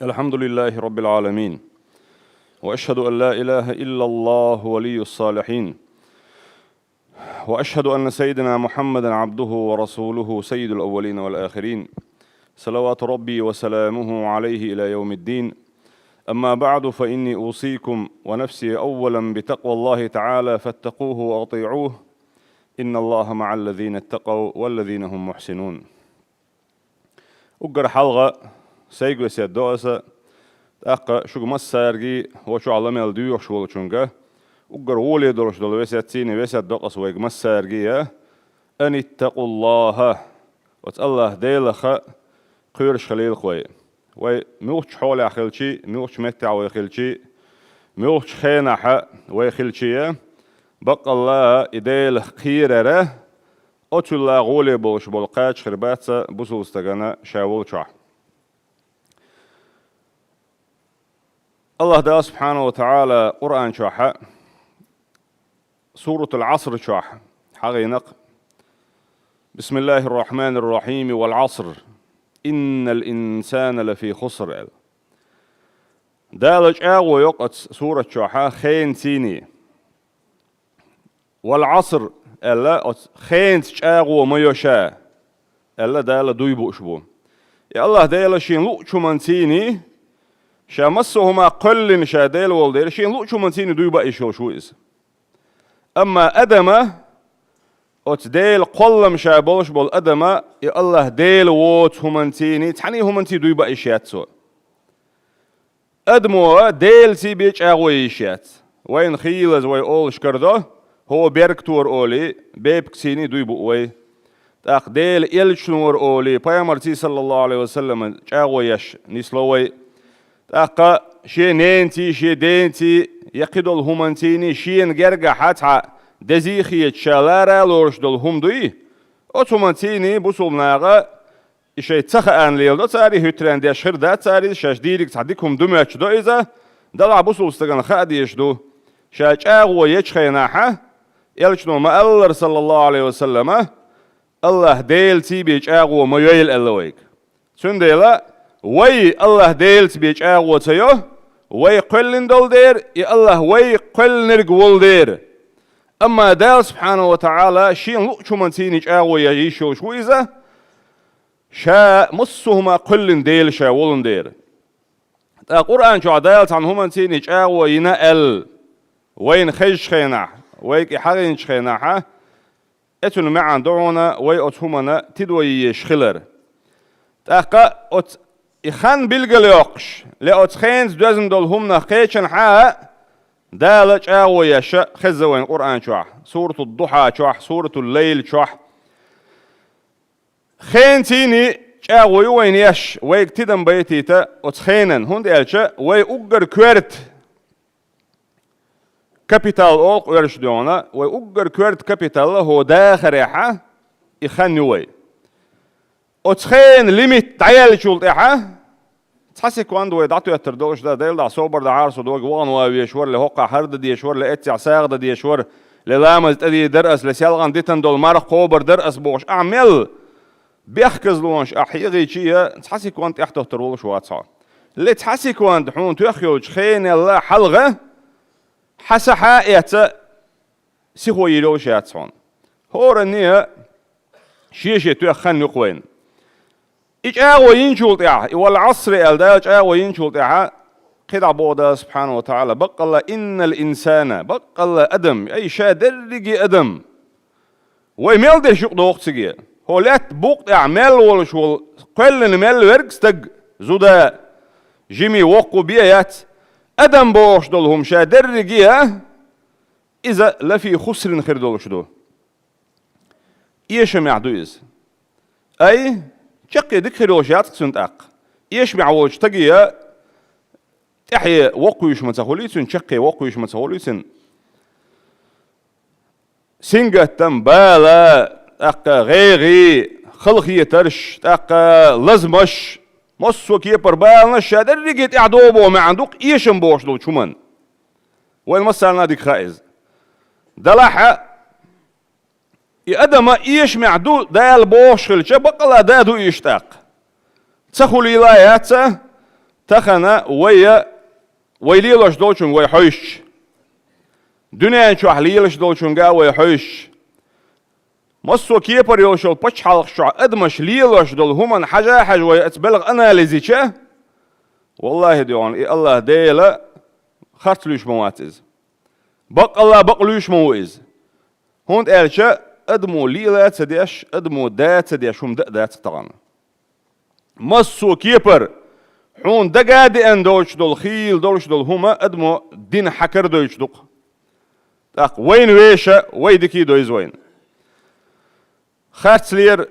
الحمد لله رب العالمين، وأشهد أن لا إله إلا الله ولي الصالحين، وأشهد أن سيدنا محمدا عبده ورسوله سيد الأولين والآخرين، صلوات ربي وسلامه عليه إلى يوم الدين. أما بعد، فإني أوصيكم ونفسي أولا بتقوى الله تعالى فاتقوه وأطيعوه، إن الله مع الذين اتقوا والذين هم محسنون. أقر حلقة سيقوى سيادوسة أقا شو مسارجي وشو علم الديو شو لشونجا أقر ولي دولش دول وسياتيني وسيادوقس ويق مسارجي أن اتقوا الله وتالله ديلخ قيرش خليل خوي وموش حول أخلشي موش متع ويخلشي موش خينح ويخلشي بق الله إديل خيرره أتلا غولي بولش بولقاتش خربات بوصل استغانا شاول شح الله دا سبحانه وتعالى قرآن شح سورة العصر شح حقينق بسم الله الرحمن الرحيم والعصر إن الإنسان لفي خسر دالج أغو يقت سورة شح خين سيني والعصر ألا خين تشاغو ميوشا ألا دالا دويبو شبو يا الله دالا شين لوچو منسيني شا مسهما قلن شا دالا والدالا شين لوچو منسيني دويبا إيشو شويز أما أدما ديل قلم شا بولش بول أدما يا الله ديل ووت همنسيني تحني همنسي دويبا إيشاتسو أدمو ديل سي بيش أغو إيشات وين خيلز وي أولش كردو هو بيركتور أولي بيبكسيني دويبو وي تاق ديل إلشنور أولي بيامرتي صلى الله عليه وسلم جاغو يش نسلوي تاق شي نينتي شي دينتي يقيدو الهمانتيني شي نجرجا حتى دزيخي تشالارا لورش دول هم دوي أوتومانتيني بوصل ناغا إشي تخا أن ليلدو تاري هتران دي أشهر دا تاري شاش ديريك تعديكم دمياتش دو إذا دلع بوصل استغان خاديش دو شاش أغو يتشخيناحا يلشنو ما الله صلى الله عليه وسلم الله ديل تيبيج أغو ما ييل اللويك سنديلا وي الله ديل تيبيج أغو تيو وي قلن دول دير يا الله وي قل نرقول دير أما دال سبحانه وتعالى شين لؤشو من تينيج أغو يجيشو شويزة شا مصهما قلن ديل شا ولن دير القرآن شو عدالت عنهما تينيج أغو ينقل وين خيش خيناح ويك حاجين شخيناها اتون معن دعونا وي اتهمنا تدوي يشخلر تاقا ات يخان بلغليوقش لأتخينز دوزن دول همنا خيشن حا دالج اغو يشا خزوين قرآن شوح سورة الضحى شوح سورة الليل شوح خين تيني اغو يوين يش ويك تدن بيتيتا اتخينن هند يلشا وي اقر كويرت كابيتال أوق ويرشدونا ويأجر كورت كابيتال هو داخل ريحة يخنوي أتخين ليميت تعيال شولت إحا تحسي كواندو يدعتو يتردوش دا ديل دا صوبر دا عارسو دوغ وان ويشور لهوقع حرد دي يشور لإتسع ساغد دي يشور للامز تدي درس لسيالغان ديتن دول مارق قوبر درس بوش أعمل بيحكز لونش أحيغي چيه تحسي كواند إحتو ترولش واتسع اللي تحسي كواند حون تيخيوش خين الله حلغة حسحا إيتا سيخو يلوش ياتسون هور النية شيشي تيخن نقوين إيش آغو ينشولت إيها والعصر إلدا إيش آغو ينشولت إيها قدع بودا سبحانه وتعالى بق الله إن الإنسان بق الله أدم أي شا درقي أدم ويميل دي شوق دوق تسيقيا هو لات بوق إعمال والشول قل نميل ورقستق زودا جيمي وقو بيات أدم بوش دولهم شا درقيا إذا لفي خسر خير دولش دو إيش معدوز أي شقي دك خيروشياتك سنت أق إيش معوج تقيا تحيي وقويش متخوليسن شقي وقويش متخوليسن سنجتم بالا أق غيغي خلقية ترش أق لزمش مصو كيبر بالنا شادر رجيت اعدوبو ما عندوك ايش مبوش دول شمن وين مسالنا ديك خائز دلاحة يقدم ايش معدو دال بوش خلشة بقلا دادو يشتاق تسخو ليلايات تخنا ويليلش دولشون ويحوش دنيا شو حليلش دولشون قا ويحوش مصو كيبر يوشل بش حلق شو ادمش ليلش دول هما حاجة ويتبلغ اناليزيشه والله ديون الله ديلا خرطلوش مواتز بق الله بقلوش موئز هون قالشا ادمو ليلات سديش ادمو دات سديش هم دات طغن مصو كيبر حون دقادي ان دوش دول خيل دوش دول هما ادمو دين حكر دوش دوق تاق وين ويشا ويدكي دويز وين خاتسلير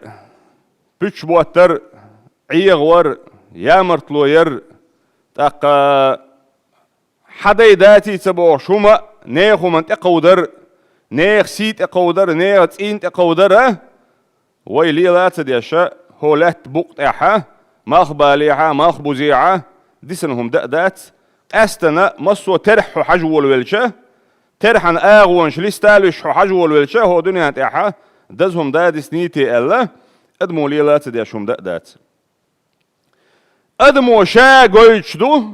بيتش بوتر عيغور يامرتلوير تاق حداي داتي تبو شوما نيخو من تقودر نيخ سيت اقودر نيخ تين تقودر ويلي لا تديشا هو لا تبوق احا ماخ باليحا ماخ بوزيعه ديسنهم دات استنا مصو ترح حجول والشا ترحن اغونش ليستالش حجول والشا هو دنيا تاحا دزهم داد سنيتي الا ادمو لي لا تديشهم دات ادمو شا قويتشدو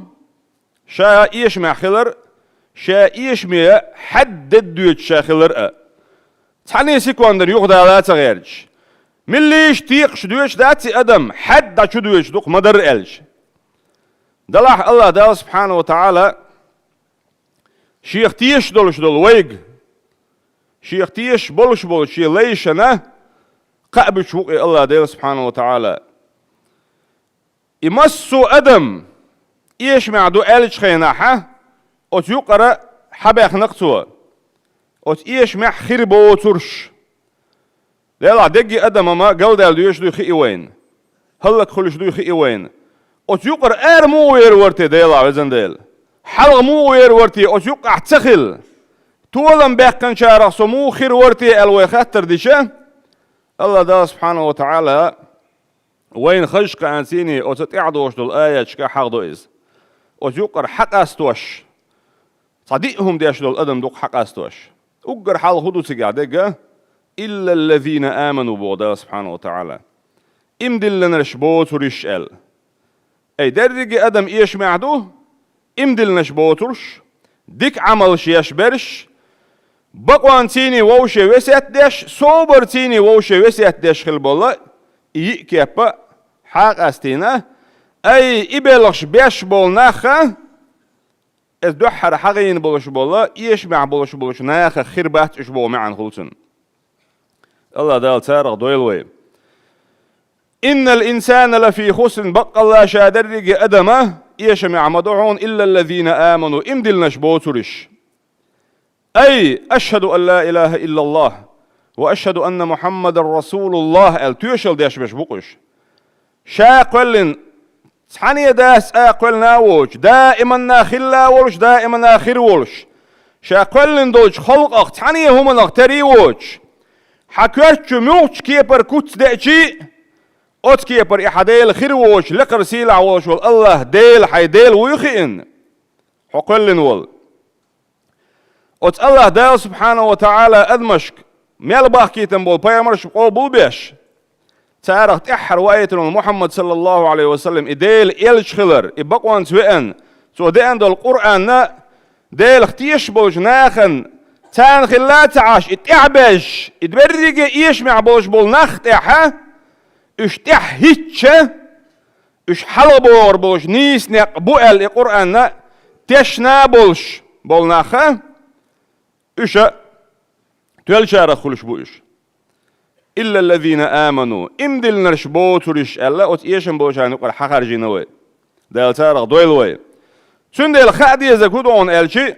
شا ايش مع خلر شا ايش مي حدد دوت شا خلر تحني سيكوندر يغدا لا تغيرش من ليش تيقش دوش داتي ادم حد شو دوش دوق مدر الش دلح الله دال سبحانه وتعالى شيخ تيش دولش دول ويق شيخ تيش بولش شي ليشنا قابش وقي الله دال سبحانه وتعالى يمسو ادم ايش معدو الش خيناحه اوت يقرا حبخ نقصو اوت ايش مع خربو ترش لا دقي ادم ما قال دال دوش دو خي وين هلك خلش دو خي وين اوت يقرا مو وير ورتي ديلا وزن ديل حلق مو وير ورتي اوت يقع تخل تولم بكن شارع سمو خير ورتي الوي خاطر ديشه الله دا سبحانه وتعالى وين خشق انسيني اوت تعدوش دول ايه شكا حق دويز اوت يقرا حق استوش صديقهم ديش دول ادم دوق حق استوش اقر حال هدوس قاعده إلا الذين آمنوا بوضع سبحانه وتعالى إمدل لنا شبوت ورشال أي درج أدم إيش معدو إمدل نشبوترش ديك عمل شيش برش بقوان تيني ووشي وسيات ديش صوبر تيني ووشي وسيات ديش خلبولا يكيبا حق أستينا أي إبلغش بيش بولناخا إذ دوحر حقين بولش بولا إيش مع بولش ناخا خربات إشبو معن خلصن الله دال تارق دويلوي إن الإنسان لفي خسر بق الله شادرق أدمه إيش معمدعون إلا الذين آمنوا إمدل نشبوترش أي أشهد أن لا إله إلا الله وأشهد أن محمد رسول الله التوشل ديش بشبقش شاقل تحني داس أقل ناوش دائما ناخلا ولش دائما ناخر ولش شاقل دوش خلق تحني هم نغتري وش حكرت موش كيبر كوت دأشي أوت كيبر إحديل خيروش لقر سيلع وش والله ديل حيديل ويخين حقلن وال أوت الله دال سبحانه وتعالى أدمشك ميل باخكيتن بول بيامرش بقول بيش تعرف تحر وايتن محمد صلى الله عليه وسلم إديل إلش خلر إبقوان سوئن سو دين دول القرآن ديل اختيش بوش ناخن تان خلات عاش اتعبش اتبرق ايش مع بولش بول نخت احا اش تحهيتش اش حلبور بولش نيس نق بوئل القرآن تشنا بولش بول نخا اش تولشار خلش بوش إلا الذين آمنوا امدل نرشبوت ورش ألا ات ايشن بوشان يقول حقر جينوي دال تارق دويلوي سندل خادي زكودون الشي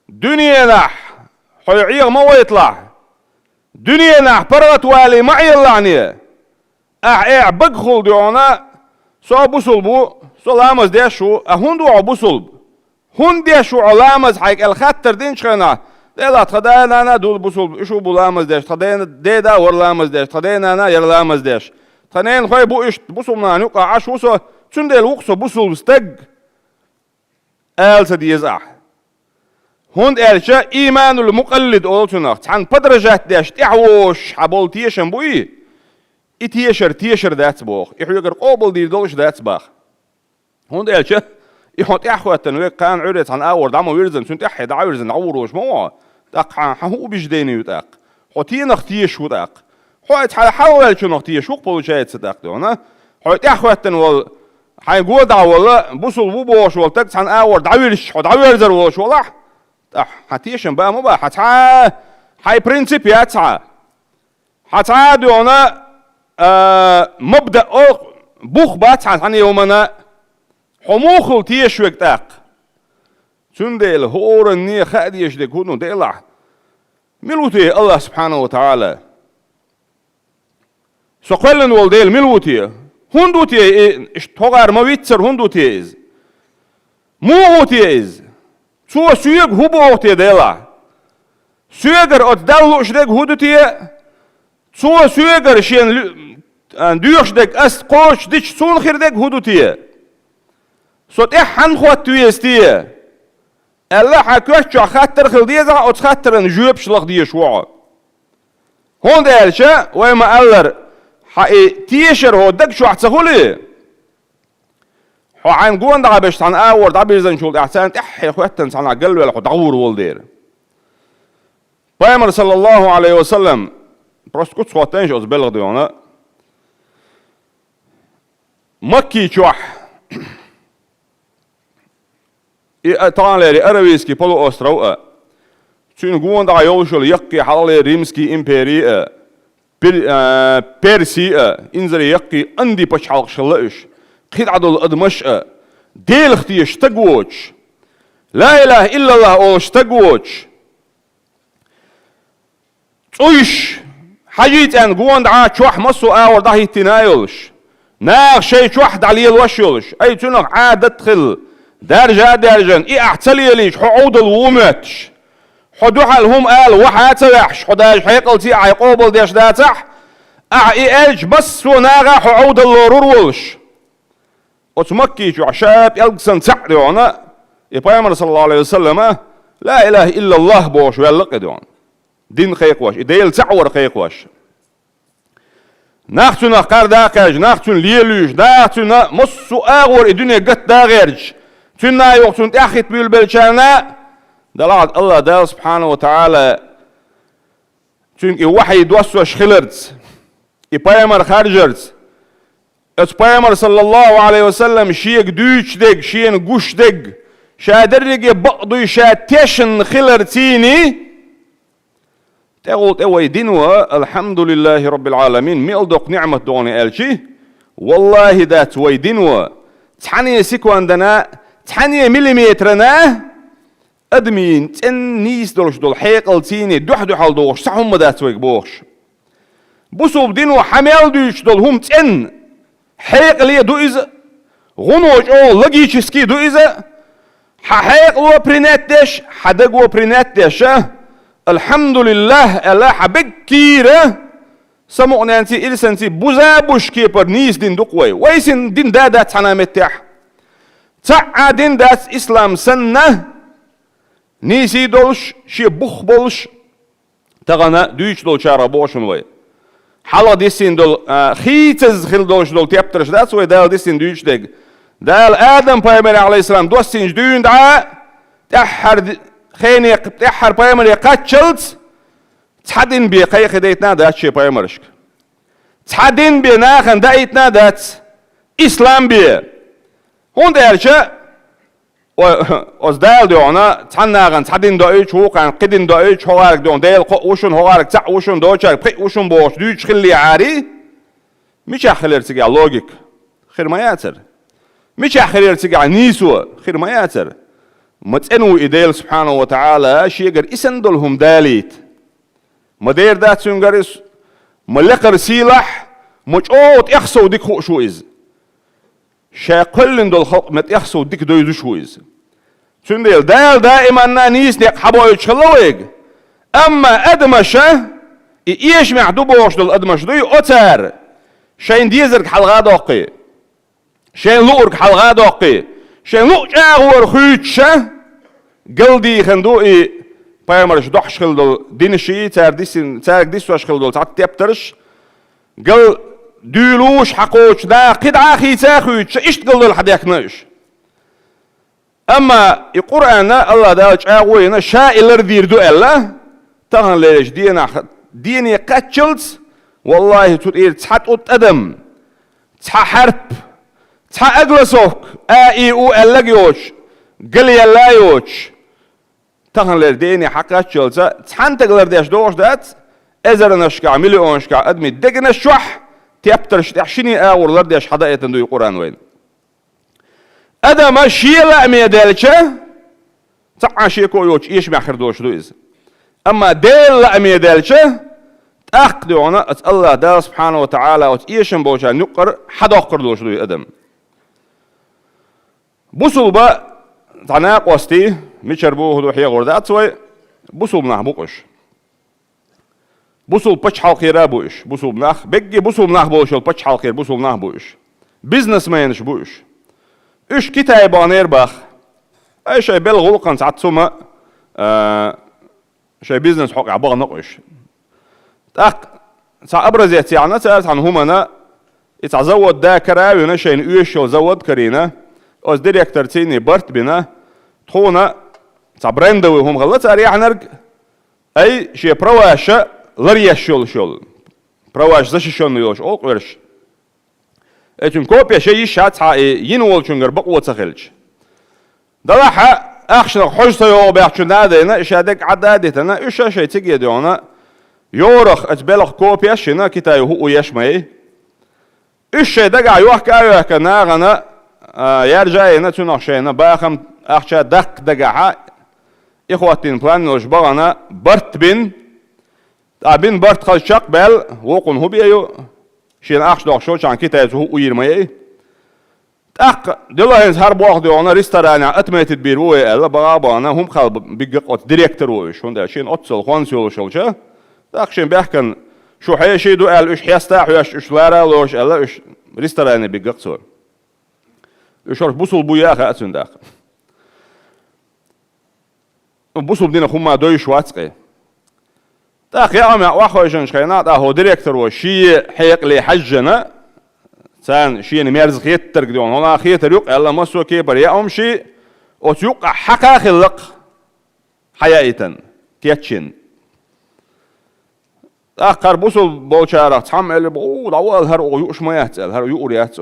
دنيا نح حيعيق ما يطلع دنيا نح برغت والي معي اللعنية اع بقخل ديونا سو بوصلبو سو لامز ديشو اهندو عبوصلب هون ديشو علامز حيك الخطر دين شخنا ديلا تخدانا انا دول بوصلب اشو بولامز ديش تخدانا ديدا ورلامز ديش تخدانا انا يرلامز ديش تخنين خوي بو اشت بوصلنا نوقع عشوسو تندل وقصو بوصلب استق آلسا ديزاح هون آلشا إيمان المقلد أولتناخ تحن بدرجات داش تعوش حبول تيشن بوي تيشر ذات بوخ يحيقر قوبل دي دولش ذات باخ هون ديلش يحط اخواتن وكان عريت عن اور دعمو ويرزن سنت احد عاوزن عوروش مو دق هو بجديني يتاق حطين اختيش وداق حوت حاول شو نختيش وق بولشايت صدق دونا حوت اخواتن وال حيقول دا ولا بوصل بوبوش ولا تقص عن اور دعويرش دعويرزر وش والله حتيشن بقى مو بقى حتى هاي برنسيب ياتسع حتى دونا مبدا بوخ باتسع عن يومنا حموخل تيشوك تاق سندل هور النية خاديش دي كونو ديلا ملوتي الله سبحانه وتعالى سقلن والديل ملوتي هندوتي اشتغار مويتسر هندوتيز موتيز سو سيق هبوتي ديلا سيقر اتدلوش ديك هدوتي سو سيقر شين ديوش ديك قوش ديش سون خير ديك هدوتي صوت احن خوات تويستي الله حكوش خاطر خلديزا او خاطر نجوب شلخ دي شوع هون دالشا ويما الله حقي تيشر هو دك شو حتسهولي هو عين قوان دا باش تان اور دا بيزن شول احسان احي خواتن سان قلب ولا دور ولدير پیغمبر صلى الله عليه وسلم بروست كنت خواتنش از بلغ ديونا مكي چوح إيطاليا أرويسكي بلو أستروا تون قوان دا يوشل يقي حلالي ريمسكي إمبيري بيرسي إنزري يقي أندي باش حلق شلقش قيد عدو الأدمش ديل اختيش تقوش لا إله إلا الله أوش تقوش تويش حاجيت أن قوان دا چوح مصو آور دا هيتنايلش ناغ شي چوح دعلي الوشيلش أي تونغ عاد ادخل درجة درجة إيه اعتلي ليش حعود الومتش حدوح الهم قال وحاتلحش حداش حيقلتي عيقوبل ديش داتح اي اج بس وناغا حعود اللورورولش وتمكي جو عشاب يلقسن تعريونا يبايمر صلى الله عليه وسلم لا اله الا الله بوش ويلق دون دين خيقوش ديل تعور خيقوش ناختنا قرداكج ناختنا ليلوش ناختنا مصو اغور الدنيا قد داغيرج تنا يوقتون تأخذ بالبلشانة دلعت الله دال سبحانه وتعالى تنك وحي دوسوش خلرت يبايمر خارجرت اتبايمر صلى الله عليه وسلم شيك دوش دق شين قوش دق شادرق بقضي شاتيشن خلرتيني تقول اوي دينوا الحمد لله رب العالمين ميلدق نعمة دوني الشي والله ذات ويدينوا تحني سيكو عندنا 8 مليمترنا ادمين تنيس دولش دول حيقل تيني دوح حال دوش صحهم مدات ويك بوش بوصوب دينو حميل دوش دول هم تن حيقل يدو إذا غنوش او لقيش سكي دو إذا حيقل وبريناتش حدق وبريناتش الحمد لله الله حبكيرة سمعنا انتي إلسانتي بوزابوش كيبر نيس دين دوقوي ويسن دين دادا تنامتح تعادين داس إسلام سنة نيسي دولش شي بخ بولش تغنى دوش دول شارع بوشن وي حالا ديسين دول خيتز خيل دولش دول تيبترش داس وي دال ديسين دوش ديگ دال آدم بايمري عليه السلام دوستينش دوين دعا تحر خيني تحر بايمري قاتشلت تحدين بي قيخ ديتنا دات شي بايمرشك تحدين بي ناخن دايتنا دات إسلام بي هون دارشة وزدال دونا تحناغن تحدين دويش وقان قدين دويش هوارك دون ديل وشون هوارك تع وشون دوشارك بقي وشون بوش دويش خلي عاري مش أخلير تيجي لوجيك خير ما ياتر مش أخلير تيجي نيسو خير ما ياتر متأنو إديل سبحانه وتعالى شيء إسندلهم داليت مدير دات سنجرس ملقر سيلح مجوت يخسو ديك خو شو إز شاقلن دول خلق مت يخسو ديك دويزو شو إز سندل دال دائما نيس نيق حبو يتشلويق أما أدمشة إيش معدوبوش دول أدمش دوي أتر شين ديزرك حلقا دوقي شين لورك حلقا دوقي شين لوك أغور خيتشة قلدي خندوئي بايمرش دوحش خلدول دين الشيء تارك ديسو خلدول تعت تبترش قل دولوش حقوش دا قد عاخي تاخوش إيش تقلدول حد يكنش أما القرآن الله دا جاوينا شائلر ديردو ألا تهن ليش ديني قتشلت والله تقول تحت أدم تح حرب تح أجلسوك آي أو ألاجيوش قلي اللايوش تهن لير ديني حقتشلت تحن تقدر ديش دوش دات إذا نشكع مليون شكع أدمي دقنا الشح تيبترش تحشيني أور لرديش حدا يتندو القرآن وين أدم شيء مية دالشة تقع شيء كويوش إيش ما خردوش دويز أما دال مية دالشة تأخذونا الله دال سبحانه وتعالى وتإيش بوجه نقر حدا خردوش دوي أدم بوصل با تعناق وستي ميشربوه دو حيا غردات سوي بوصل بناه بوقش بوصل بتش حالقيرا بوش بوصل بناه بيجي بوصل بناه بوش بتش حالقير بوصل بناه بوش بيزنس مانش بوش إيش كتابانير باخ أي شيء بالغلقان ساعات سما شيء بيزنس حق عبارة نقش تأك ساعة أبرز يعني سألت عن همنا يتزود دا كراوينا شيء إيش يزود كرينا أز ديريكتر تيني برت بنا تخونا تعبرندوي هم غلط أريح نرج أي شيء برواش لريش شول برواش زش شون يوش أو قرش اتون كوبيا شيء شات ينول شنجر بقوة تخلج دلها أخشنا حجة يو بيحشنا هذا إيش هذاك عدادتنا إيش شيء تيجي دونا يورخ أتبلغ كوبيا شنا كتاي هو يشمي إيش شيء دقع يوحك ناغنا يرجع هنا تناقشنا باخم أخشى دقع إخواتين بلان وجبرنا برت بين أبين برت خل شقبل وقن هو بيو شين أخش داخل شو عن كتاي هو يرمي تأق دلها هنزهر بواخد يونا ريستوران أتميت بيروي ألا بغابانا هم خال بيجقط ديريكتور ويش هون ده شين أتصل خانسيول شلشة تأق شين بيحكن شو حيشي دو أل إيش حيستاح ويش لارا لوش ألا إيش ريستوران بيجقصور إيش عارف بوصل بويا خا أتسون داخل بوصل بدينا خما دويش واتقي تأق يا أمي واخويشن شخينات أهو ديريكتور وشي حيق لي حجنا سان شيء نميرز خيت ترقدون هنا خيت ريق ألا مسوا كبر يا أم شيء وتيوق حكا خلق حياة كيتشن آخر بوصل بوشارة تحمل بقول دعوة الهر ويوش ما يهتل الهر يوريات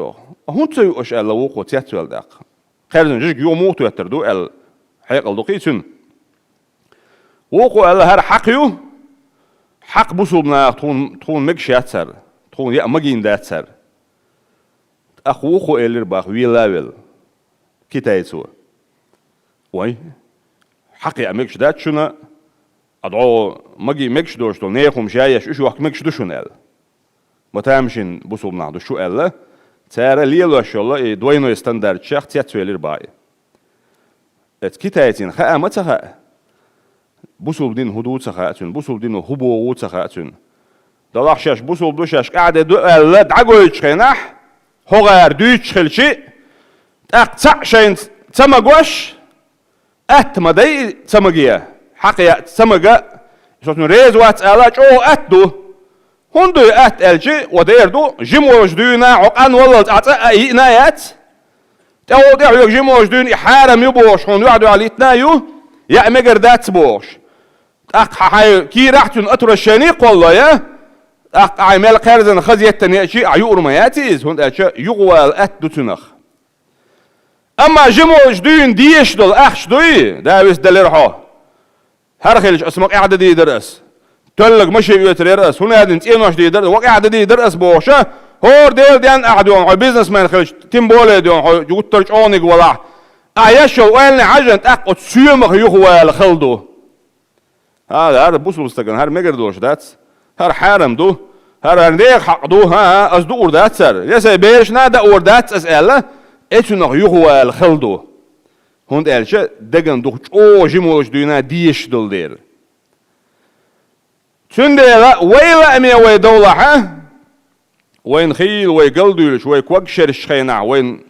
هون تيوش ألا وقو تيتول داق خير جيك يوموتو يتردو ال حيق الدقيتن وقو الهر حقيو حق بوصل بنا تون مكشيات سر تون يا مجين دات سر أخوه إلير باخ ويلاول كتايسو وي حقي أمكش دات شنا أدعو مجي مكش دوشتو نيخم شايش إيش وقت مكش دوشنال ما تامشين بوصل نعدو شو ألا تارا ليلو أشياء دوينو يستندرد شيخ تياتسو إلير باي كتايتين خاء ما تخاء بوصل بدين هدوء تخاءتون بوصل بدين هبوء تخاءتون دلاخ شاش بوصل دوشاش قاعدة دو ألا دعقو يتشخيناح هوغار دوش خلشي تقطع شين تمغوش اتمدي تمغيا حقيا تمغا شوتن ريز وات الاج او اتدو هندو ات الجي وديردو جيموج دونا عقان ولد اي نايات تو ديو جيموج دون حارم يبوش هون يقعدوا على يتنايو يا مجر دات بوش اق حي كي راحتن اطر الشنيق والله يا عمل قرزن خزيت تنيشي عيور مياتيز هون اشا يغوى الات دوتنخ اما جموج دين ديش دول اخش دوي داويس دليرحو هرخلش اسمك قاعده دي درس تلق مشي يتريرس هون هاد انتينوش دي درس وقاعده دي درس بوشه هور ديل ديان قعدون بيزنس مان خلش تيمبول ديون يوترج اونيغ ولا ايشو وين عجن تاقط سيمخ يغوى الخلدو هذا بوصل مستقن هر ميجر دوش داتس هر حارم دو هر نديق حق دو ها از دو اوردات سر يسا بيرش نادا اوردات اسأله اتو نخ يغوى الخلدو هند الشا دقن دوخ او جيموش دونا ديش دول دير تنديلا ويلا امي وي دولة ها وين خيل وي قلدولش وي كوكشر الشخينع وين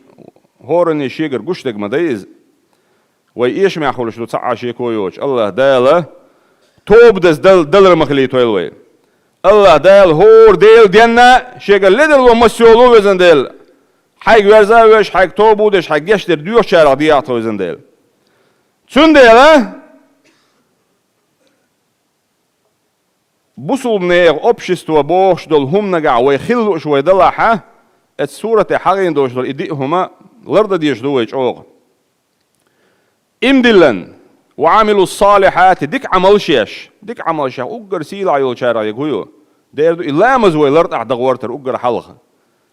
هورني شيقر قشتك مدايز وي ايش ما يحولش دو تسعى شيكو يوش الله دالا توب دس دلر مخلي تويلوي الله دال هور ديل دينا شيقل لدل ومسيولو وزن ديل حيق ورزاوش حيق توبودش حيق يشتر ديوش شارع دياتو وزن ديل Sündeyla بوصلنا общество بوش دول هم نجع ويخلوا شوي دلحة السورة حقين دوش دول إديهما لرد ديش دوش أوغ إمدلن وعملوا الصالحات ديك عمل شيش أقر سيلا يول شارع يقولوا ديردو إلا مزوي لرد أعدغورتر أقر حلقة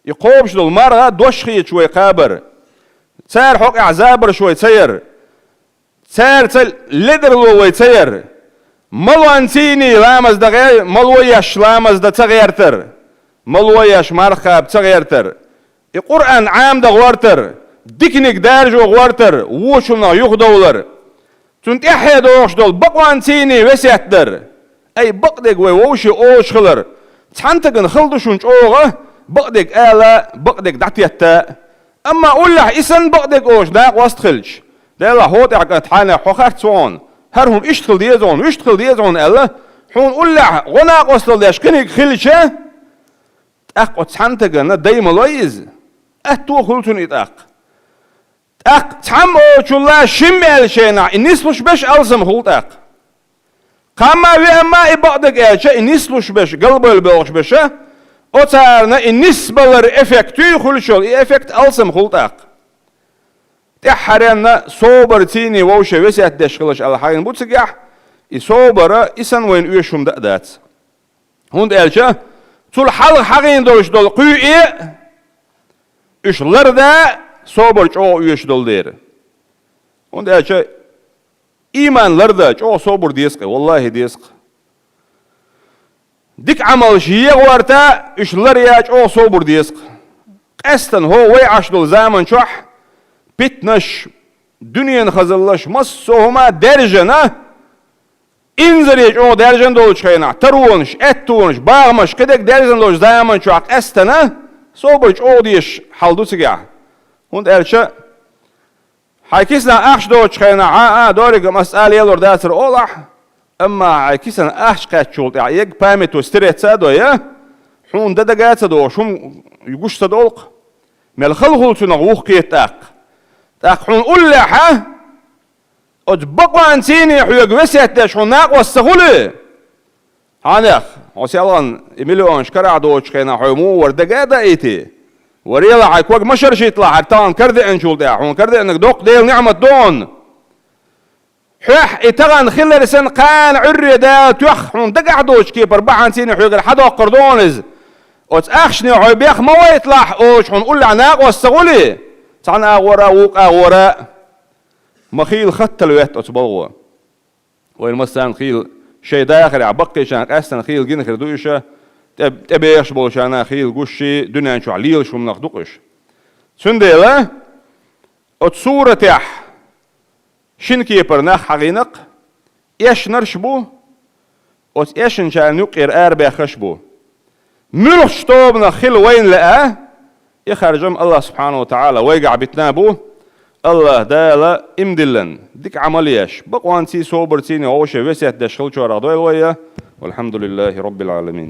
يقوبش دول مرة دوشخي شوي قابر سار حق أعزابر شوي تسير سار لدر لو ويتسير ملوانسيني لامز دغير ملويش لامز دا تغيرتر ملويش مرخب تغيرتر القرآن عام دغورتر ديكنك دارجو غورتر ووشنا يخدولر تنت احيا دوش دول بقوانسيني وسيتدر اي بقدق ووشي اوش خلر تحنتقن خلدشونش اوغه بقدق آلا بقدق دعتيتا اما اولح اسن بقدق اوش داق واستخلش دالا هوت اعقات حانا حوخات سوان هرهم اشتغل ديزون ألا حون أولع غناق وصل ديش كنيك خلشة أق وتحنتقنا دايما لويز أهتو خلطون إتاق أق تحم أوش الله شمال شينا إنسلوش بش ألزم خلطاق قاما ويأما إبقدك ألشة إنسلوش بش قلب البلغش بشه أتارنا إنسبالر إفكتو خلشول إفكت ألزم خلطاق تحرنا صوبر تيني ووشة وسيات دشغلش على حاجة بوتسجح يصوبر إسان وين ويشوم دقدات هون دالشة طول حاجين دولش دول قوي إيش لردا صوبر جو ويش دول دير هون دالشة إيمان لردا جو صوبر ديسق والله ديسق ديك عمل شيء ورتا إيش لريا جو صوبر ديسق قستن هو ويعش دول زمن شح بيتنش دنيا خزلش مصهما درجنا انزريج او درجن دولش خينا ترونش اتونش باغمش كدك درجن دولش زمان شو استنا صوبج او ديش حالدو سجع هون ارشا حيكسنا اخش دولش خينا دورك مسألة يلور داسر اولح اما حيكسنا اخش قاتشولت يك بامتو ستريت سادو يا حون ددقات سادو شوم يقوش سادولق ملخلخل سنغوخ كيتاق تاخون أولى ها أتبقى عن سيني حيوك وسيت شوناق والسهولة هانيخ وسيالان إميليون شكرا دوش خينا حيمو وردقادا إيتي وريلا حيكوك مشرش يطلع حتان كردي انشول دا حون كردي انك دوق ديل نعمة دون حيح إتغان خلال سن قان عري دا توخ حون دقع دوش كيب أربع عن سيني حيوك الحدا قردونز وتأخشني حيبيخ ما يطلع أوش حون أولى عناق والسهولة تعال أغورا ووق أغورا مخيل خط الوقت أتبلغوا وين مثلا خيل شيء داخل عبقي شان أصلا خيل جين خردوشة تبيش بولشانا خيل قشي دنيا شو عليل شو منخدقش سندلا أتصورة تح شن كيبر نخ حقينق إيش نرشبو أت إيش نشان نقير أربع خشبو مرش طوبنا خيل وين لقاه يخرجم الله سبحانه وتعالى ويقع بتنابو الله دالا امدلن ديك عملياش بقوان سي صوبر سيني عوشة وسيت دشخل شو رغدوي والحمد لله رب العالمين.